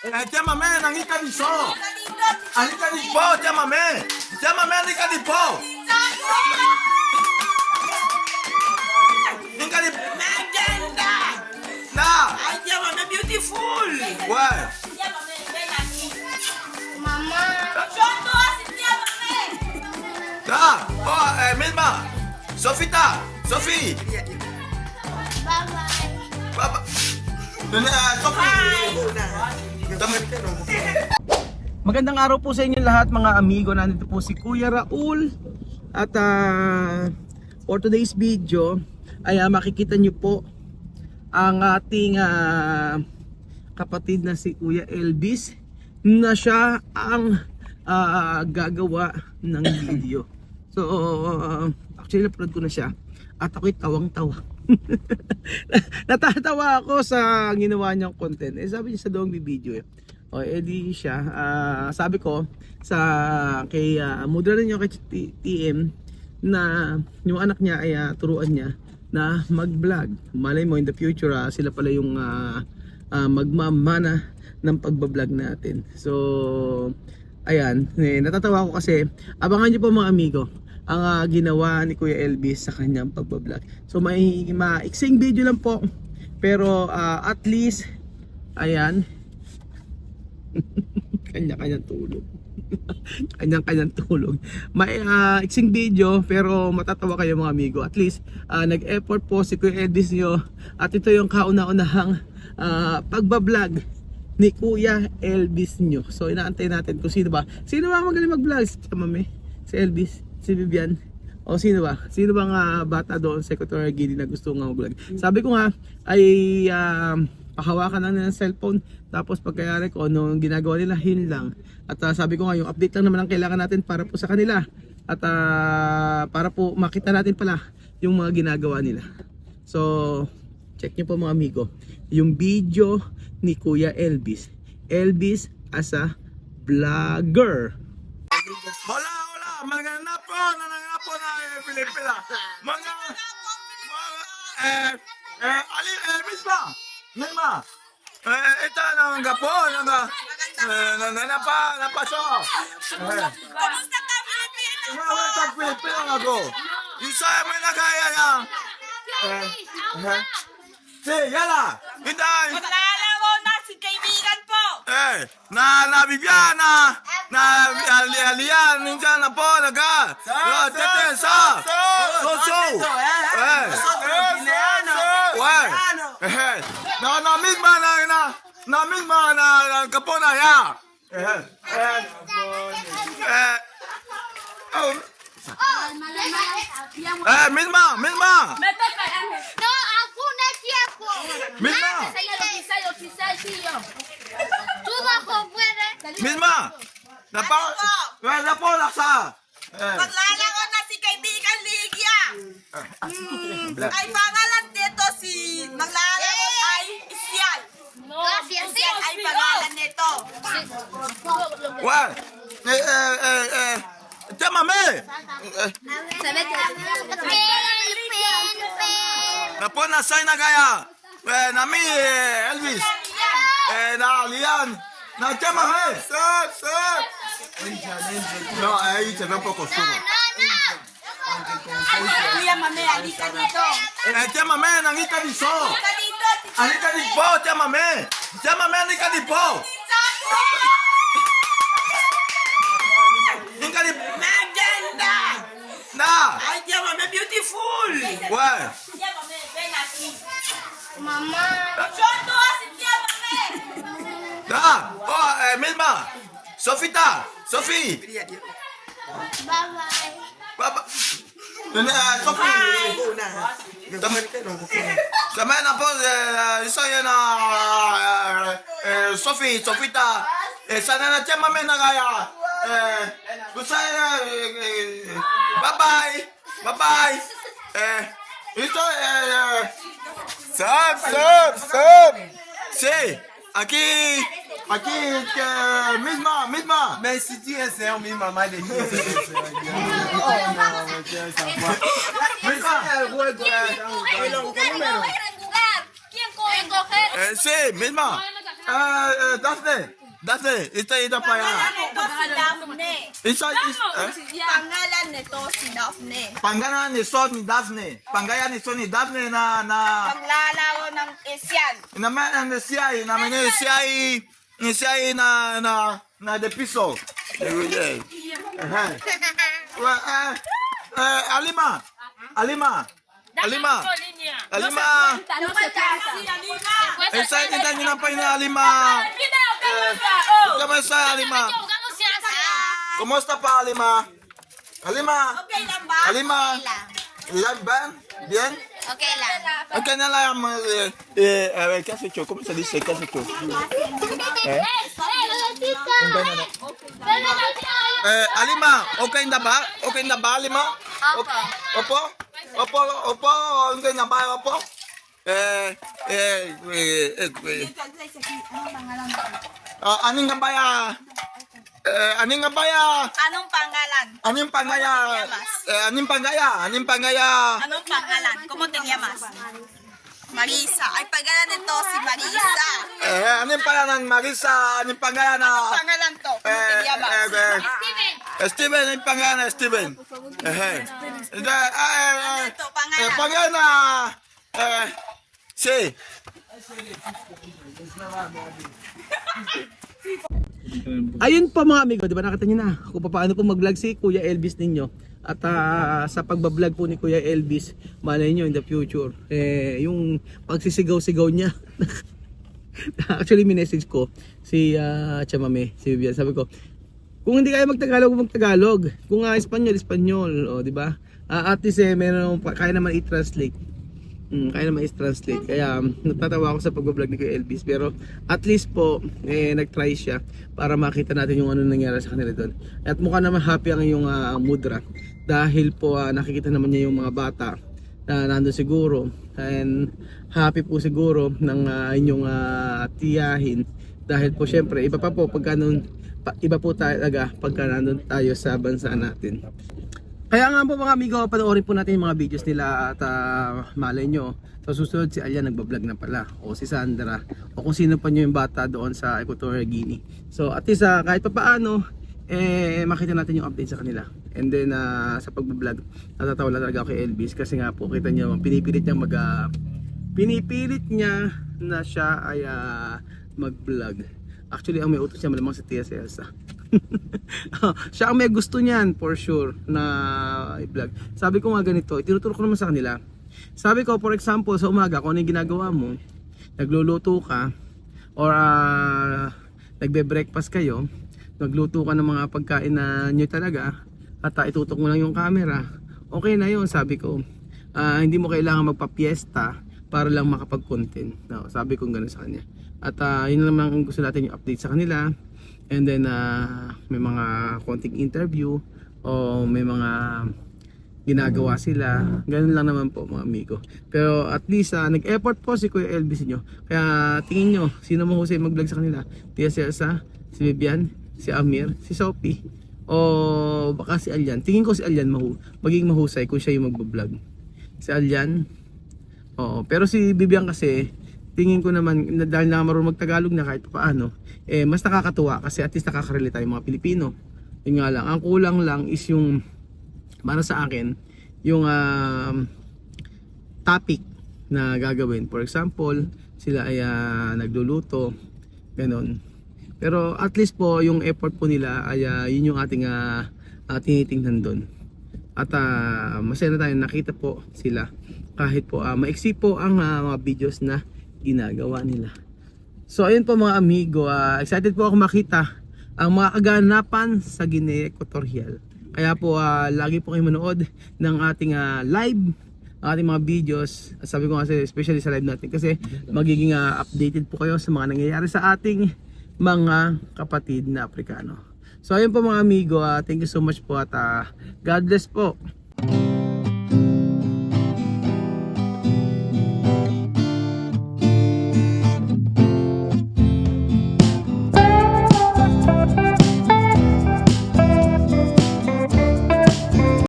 Llámame, Anita Diso. Anita Diso, llámame. Llámame, Anita Diso. Anita Diso. Maganda! Na. Ay, llámame beautiful! Ouais. Llámame, ven aquí. Mamá. Yo no así, llámame. Da. Oh, Milma. Sofita. Sophie. Bye bye. Papa. Sophie. Magandang araw po sa inyo lahat mga amigo. Nandito po si Kuya Raul. At for today's video ay makikita nyo po ang ating kapatid na si Kuya Elvis na siya ang gagawa ng video. So actually napanood ko na siya at ako'y tawang-tawa. Natatawa ako sa ginawa niyang content. Sabi niya sa doong video eh. O edi siya, sabi ko sa kay mudra ninyo kay TM na yung anak niya ay turuan niya na mag-vlog. Malay mo in the future sila pala yung magmamana ng pagbablog natin. So ayan, natatawa ko kasi abangan niyo po mga amigo ang ginawa ni Kuya Elvis sa kanyang pagbablog. So may maiksing video lang po pero at least ayan kanya-kanyang tulog. Kanyang-kanyang tulog. May iksing video pero matatawa kayo mga amigo. At least nag-effort po si Kuya Elvis nyo at ito yung kauna-unahang pagbablog ni Kuya Elvis nyo. So inaantay natin kung sino ba magaling mag-vlog? Si Mami, si Elvis, si Vivian, o sino ba? Sino bang bata doon sa Equatorial Guinea na gusto nga mag-vlog? Sabi ko nga ay pakawakan lang ng cellphone tapos pagkayari ko ano ginagawa nila yun lang. At sabi ko nga yung update lang naman ang kailangan natin para po sa kanila at para po makita natin pala yung mga ginagawa nila. So check nyo po mga amigo yung video ni Kuya Elvis as a vlogger. Hola. Maganda po na Pilipina. Milma. Ito na nga po, napaso. Kamusta ka, Pilipino? Sa Pilipina nga po. Isa mo na kaya na. Si, yala. Hinday. Maglala mo na si kaibigan po! Na Viviana. Na Alian. Ninja na po, naga. Tete, sa. So. Na Milma na kapona ya. Milma. No, hakuna tiempo. Milma. Tú bajo puede. Milma. Napo laksa. Maglala ko na si kaibigan Lygia! Ay pangalan dito si maglala ko ay Isyal. Gracias. Isyal ay pangalan nito. Well, llámame. Napo na say na kaya. Nami Elvis. Na Lian. Na llámame. No, ahí se ve un poco oscuro. Llámame, alika dito. Llámame, Anita Diso. Alika dito. Anita Diso, llámame. Llámame, Anita Diso. Anita Diso. Maganda! Na. Ay, llámame beautiful! Ouais. Llámame, ven aquí. Mamá. Yo no así, llámame. Da. Oh, Milma. Sofita. Sophie. Bye bye. Papa. Sophie. Sama na po, isa yan Sophie, Sofita. Sana na llámame na kaya. Gusto bye-bye. Ito, Sab. Sí, aquí, misma. Mais si tu es un mi mamá de qui Sí, misma. Daphne, ito pa yan. Pangalan nito si Daphne. Pangalan ni Daphne. Pangalan ni Daphne na Panglalaro ng Asian. naman siya na de piso. Alima. Esa kita ni nampai na Alima. Kamusta Alima? Kumusta pa Alima? Okay lang ba? Alima. Ilan ba? Bien? Okay lang. Okay na lang. ¿Qué has hecho? ¿Cómo se dice? ¿Qué has hecho? Alima, okay na ba? Okay na ba, Alima? Opo? Okay na ba? Opo? Aning nga ba ya? Aning nga ba ya? Anong pangalan? Aning pangaya? Aning pangaya? Anong pangalan? ¿Cómo te llamas? Marisa. Ay, pangalan nito si Marisa. Aning pangalan Marisa? Aning pangaya na? Anong pangalan to? ¿Cómo te llamas? Steven, aning pangalan Steven. Ano ito? Pangalan? Pangalan na si. Ayun po mga amigo, di ba nakita nyo na kung paano po mag-vlog si Kuya Elvis ninyo. At sa pagbablog po ni Kuya Elvis, malay nyo in the future, yung pagsisigaw-sigaw niya. Actually, minessage ko si Chamame, si Vivian. Sabi ko, kung hindi kayo magtagalog, kung Espanyol, o di ba? At least meron kaya naman i-translate. Kaya natatawa ako sa pagbablog ni Kuya Elvis, pero at least po nag-try siya para makita natin yung ano nangyari sa kanila doon. At mukha naman happy ang yung mudra dahil po nakikita naman niya yung mga bata na nandun siguro, and happy po siguro ng inyong tiyahin dahil po syempre iba pa po pagka iba po talaga pagka nandun tayo sa bansa natin. Kaya nga po mga amigo, panoorin po natin yung mga videos nila at malay nyo, sa susunod si Alya nagbablog na pala, o si Sandra, o kung sino pa nyo yung bata doon sa Equatorial Guinea. So at least kahit pa paano, makita natin yung update sa kanila. And then sa pagbablog, natatawa lang talaga ako kay Elvis kasi nga po kita nyo, pinipilit niya na siya ay mag-vlog. Actually ang may utos niya malamang sa Tia Elsa. Siya ang may gusto niyan for sure na i-vlog. Sabi ko nga ganito, itinuturo ko naman sa kanila. Sabi ko for example sa umaga kung ano yung ginagawa mo, nagluluto ka or nagbe-breakfast kayo, nagluto ka ng mga pagkain na nyo talaga at itutok mo lang yung camera, okay na yun. Sabi ko hindi mo kailangan magpa-fiesta para lang makapag-content. No, sabi ko gano'n sa kanya. At yun naman ang gusto natin yung update sa kanila. And then may mga konting interview o may mga ginagawa sila. Ganun lang naman po mga amigo. Pero at least nag-effort po si Kuya Elvis nyo. Kaya tingin nyo, sino mahusay mag-vlog sa kanila? Tia Elsa, si Vivian, si Amir, si Sophie, o baka si Alyan. Tingin ko si Alyan magiging mahusay kung siya yung mag-vlog. Si Alyan, oo. Pero si Vivian kasi, tingin ko naman dahil na marunong magtagalog na kahit paano, mas nakakatuwa kasi at least nakaka-relate tayo mga Pilipino. Yun nga lang, ang kulang lang is yung para sa akin yung topic na gagawin. For example, sila ay nagluluto, ganon. Pero at least po yung effort po nila ay yun yung ating tinitingnan doon. At masaya na tayo nakita po sila kahit po maiksi po ang mga videos na ginagawa nila. So ayun po mga amigo, excited po ako makita ang mga kaganapan sa Guinea Equatorial. Kaya po lagi po kayo manood ng ating live, ating mga videos. Sabi ko kasi especially sa live natin kasi magiging updated po kayo sa mga nangyayari sa ating mga kapatid na Afrikano. So ayun po mga amigo, thank you so much po at God bless po.